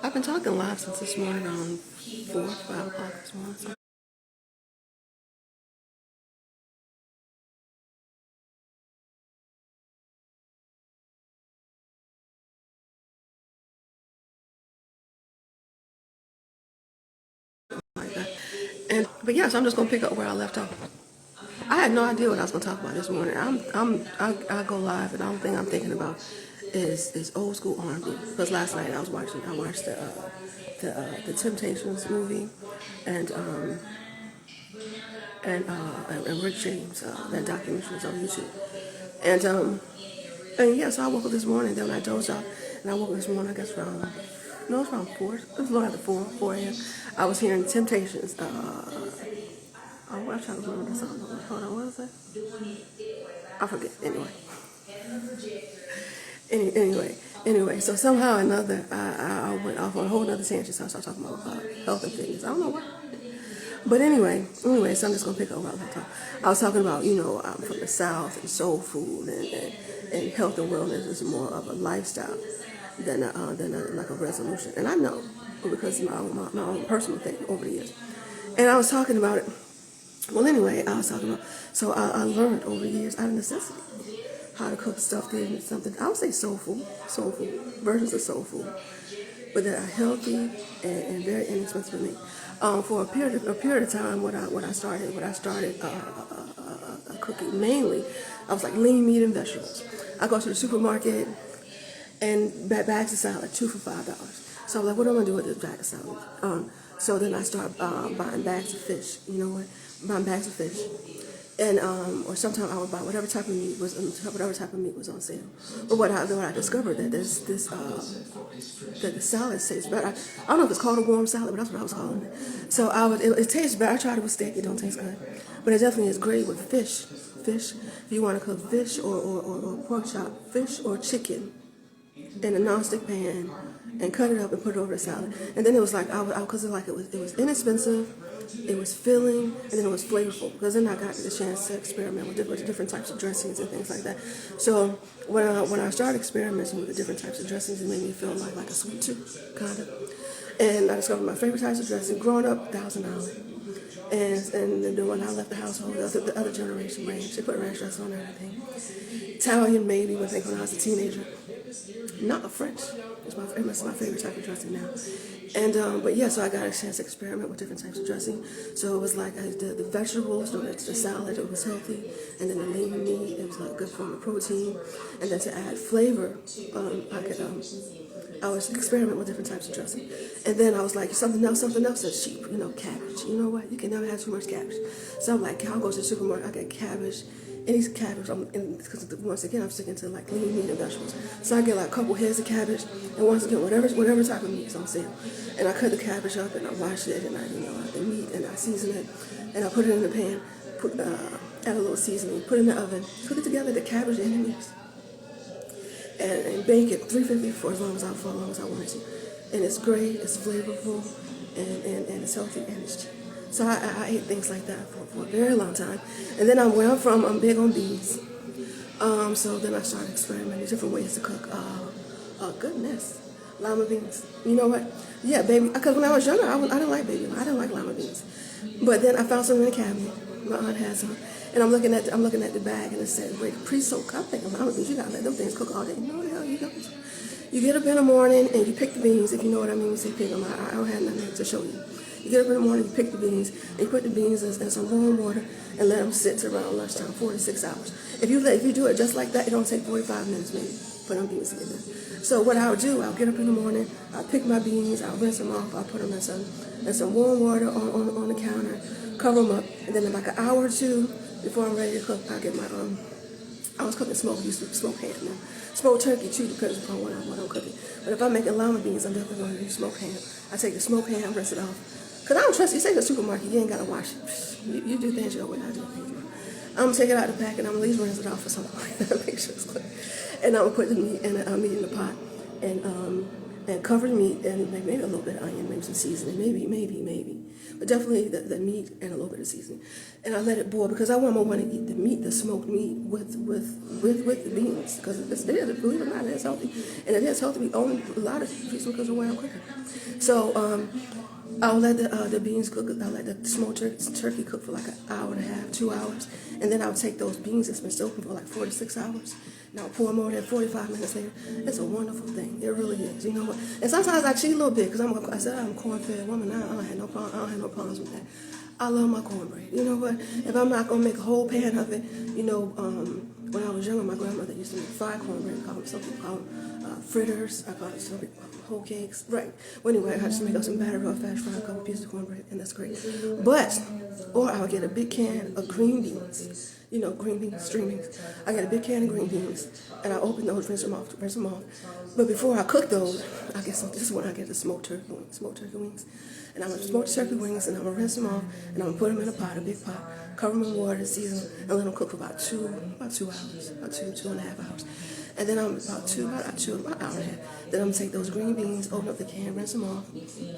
I've been talking live since this morning around 4, 5 o'clock this morning. So like that. But yes, I'm just gonna pick up where I left off. I had no idea what I was gonna talk about this morning. I go live, and the only thing I'm thinking about is old school R&B. Because last night I watched the Temptations movie, and and Rick James, that documentary was on YouTube. And yeah, so I woke up this morning, then I dozed off, and I woke up this morning, I guess around, no, it was around 4, it was a little after 4 a.m. I was hearing Temptations, I'm trying to remember the song, hold on, what was that? I forget, anyway, so somehow or another, I went off on a whole other tangent, so I started talking about health and fitness, I don't know why. But anyway, so I'm just gonna pick up where I left off. I was talking about, I'm from the South and soul food and health and wellness is more of a lifestyle than like a resolution. And I know because of my own personal thing over the years. And I was talking about it. Well, anyway, I was talking about. So I learned over the years out of necessity how to cook stuff that is something I would say soul food versions of soul food, but that are healthy and very inexpensive for me. For a period of time, what I started cooking mainly, I was like lean meat and vegetables. I go to the supermarket and bags of salad, 2 for $5. So I was like, what am I gonna do with this bag of salad? So then I start buying bags of fish. You know what? Buying bags of fish. And or sometimes I would buy whatever type of meat was on sale. But what I discovered that that the salad tastes better. I don't know if it's called a warm salad, but that's what I was calling it. So it tastes better. I tried it with steak. It don't taste good, but it definitely is great with fish. If you want to cook fish or pork chop, fish or chicken in a nonstick pan and cut it up and put it over the salad. And then it was like because it was inexpensive. It was filling, and then it was flavorful, because then I got the chance to experiment with different types of dressings and things like that. So when I started experimenting with the different types of dressings, it made me feel like a sweet tooth, kind of. And I discovered my favorite types of dressing. Growing up, Thousand Island. And then when I left the household, the other generation ranch, they put ranch dress on everything. Italian maybe when I was a teenager. Not a French. It's my favorite type of dressing now. And but yeah, so I got a chance to experiment with different types of dressing. So it was like the vegetables, the salad, it was healthy, and then the lean meat, it was like a good form of protein, and then to add flavor, I was experimenting with different types of dressing. And then I was like, something else that's cheap, cabbage. You know what? You can never have too much cabbage. So I'm like, I'll go to the supermarket, I get cabbage. Any cabbage, because once again, I'm sticking to like lean meat and vegetables. So I get like a couple heads of cabbage, and once again, whatever type of meat is on sale. And I cut the cabbage up, and I wash it, and I the meat, and I season it, and I put it in the pan, add a little seasoning, put it in the oven, cook it together, the cabbage and the meat, and bake it 350 for as long as I wanted to. And it's great, it's flavorful, and it's healthy, and it's cheap. So I ate things like that for a very long time. And then where I'm from, I'm big on beans. So then I started experimenting different ways to cook. Goodness, lima beans. You know what? Yeah, baby. Because when I was younger, I didn't like baby. I didn't like lima beans. But then I found some in the cabinet. My aunt had some, and I'm looking at the bag, and it said, "Wait, pre-soak." I'm thinking lima beans. You gotta let them things cook all day. No, the hell you don't. You get up in the morning and you pick the beans. If you know what I mean, you say pick them. I don't have nothing to show you. You get up in the morning, you pick the beans, and you put the beans in some warm water and let them sit till around lunchtime, 4 to 6 hours. If you do it just like that, it don't take 45 minutes maybe for them beans to get done. So what I'll do, I'll get up in the morning, I'll pick my beans, I'll rinse them off, I'll put them in some warm water on the counter, cover them up, and then in like an hour or two before I'm ready to cook, I'll get my I was cooking smoked ham now. Smoked turkey too, depends upon what I'm cooking. But if I'm making lima beans, I'm definitely going to do smoked ham. I take the smoked ham, rinse it off. Because I don't trust you. Say the supermarket, you ain't got to wash it. You do things your way, I do things your way. I'm going to take it out of the pack, and I'm going to at least rinse it off or something like that. Make sure it's clean. And I'm going to put the meat in the pot. And and covered meat, and maybe a little bit of onion, maybe some seasoning, maybe. But definitely the meat and a little bit of seasoning. And I let it boil because I want to eat the meat, the smoked meat with the beans, because it is, believe it or not, it is healthy. And it is healthy. We own a lot of beef because of the way I'm cooking. So I'll let the beans cook. I'll let the smoked turkey cook for like an hour and a half, 2 hours. And then I'll take those beans that's been soaking for like 4 to 6 hours. Now pour them over there 45 minutes later. It's a wonderful thing. It really is. You know what? And sometimes I cheat a little bit because I said I'm a corn-fed woman. I don't have no problems with that. I love my cornbread. You know what? If I'm not gonna make a whole pan of it, you know, when I was younger, my grandmother used to make fried cornbread. Some people call them fritters. I call it some people call them whole cakes. Right. Well, anyway, I just make up some batter real fast, fry a couple pieces of cornbread, and that's great. But, or I would get a big can of green beans. You know, green beans, string beans. I got a big can of green beans, and I open those, rinse them off. But before I cook those, I get this is when I get the smoked turkey wings. And I'm gonna smoke the turkey wings, and I'm gonna rinse them off, and I'm gonna put them in a pot, a big pot, cover them in water, season them, and let them cook for about 2 hours, about 2.5 hours. And then I'm about an hour and a half. Then I'm gonna take those green beans, open up the can, rinse them off,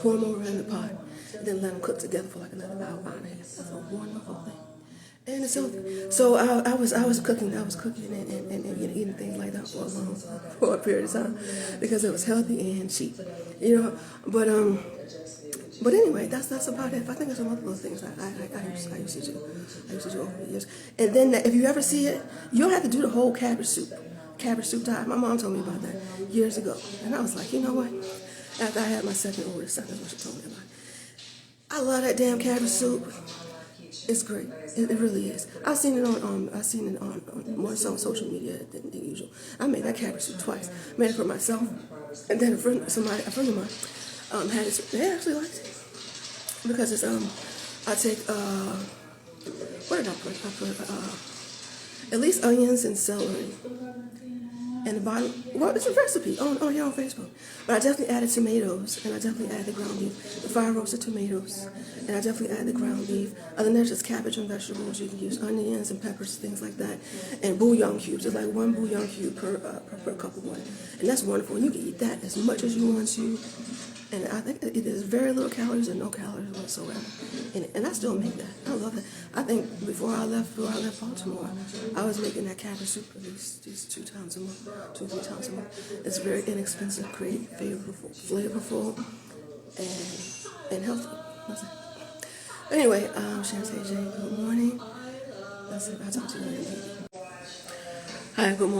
pour them over in the pot, and then let them cook together for like another hour and a half. That's a wonderful thing. And it's so I was cooking and eating things like that for a period of time because it was healthy and cheap, you know. But anyway, that's about it. I think there's some other little things I used to do. I used to do over the years. And then if you ever see it, you don't have to do the whole cabbage soup diet. My mom told me about that years ago, and I was like, you know what? After I had my second oldest son, that's what she told me about. I love that damn cabbage soup. It's great. It really is. I've seen it on more so on social media than usual. I made that cabbage soup twice. Made it for myself, and then a friend of mine had it. They actually liked it because it's I take what did I put? I put at least onions and celery. And the bottom, well, it's a recipe on here on Facebook. But I definitely added tomatoes, and I definitely added the ground beef, the fire roasted tomatoes, and I definitely added the ground beef. Other than that, just cabbage and vegetables. You can use onions and peppers, things like that, and bouillon cubes. It's like 1 bouillon cube per cup of water, and that's wonderful. You can eat that as much as you want to, and I think it is very little calories or no calories whatsoever in it. And I still make that. I love it. I think before I left Baltimore, I was making that cabbage soup at least 2 times a month, 2 or 3 times a month. It's very inexpensive, great, flavorful, and healthy. That's it. Anyway, Shantae J, good morning. That's it. I'll talk to you later. Hi, good morning.